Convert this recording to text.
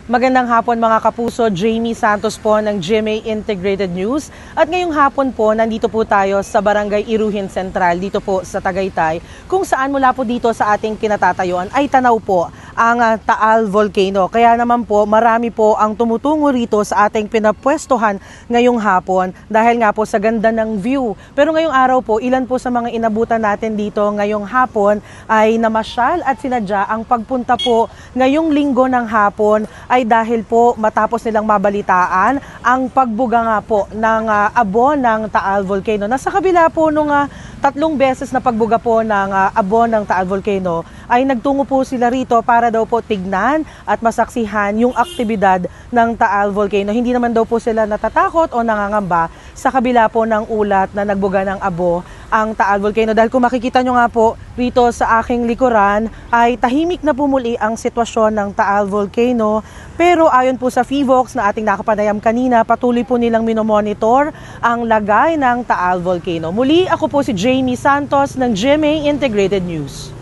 Magandang hapon mga kapuso, Jamie Santos po ng GMA Integrated News. At ngayong hapon po, nandito po tayo sa Barangay Iruhin Central, dito po sa Tagaytay, kung saan mula po dito sa ating kinatatayuan ay tanaw po ang Taal Volcano. Kaya naman po, marami po ang tumutungo rito sa ating pinapwestuhan ngayong hapon dahil nga po sa ganda ng view. Pero ngayong araw po, ilan po sa mga inabutan natin dito ngayong hapon ay namasyal at sinadya ang pagpunta po ngayong linggo ng hapon ay dahil po matapos nilang mabalitaan ang pagbuga nga po ng abo ng Taal Volcano. Nasa kabila po nung 3 beses na pagbuga po ng abo ng Taal Volcano ay nagtungo po sila rito para daw po tignan at masaksihan yung aktibidad ng Taal Volcano. Hindi naman daw po sila natatakot o nangangamba sa kabila po ng ulat na nagbuga ng abo ang Taal Volcano. Dahil kung makikita nyo nga po rito sa aking likuran ay tahimik na pumuli ang sitwasyon ng Taal Volcano. Pero ayon po sa PHIVOLCS na ating nakapanayam kanina, patuloy po nilang minomonitor ang lagay ng Taal Volcano. Muli, ako po si Jamie Santos ng GMA Integrated News.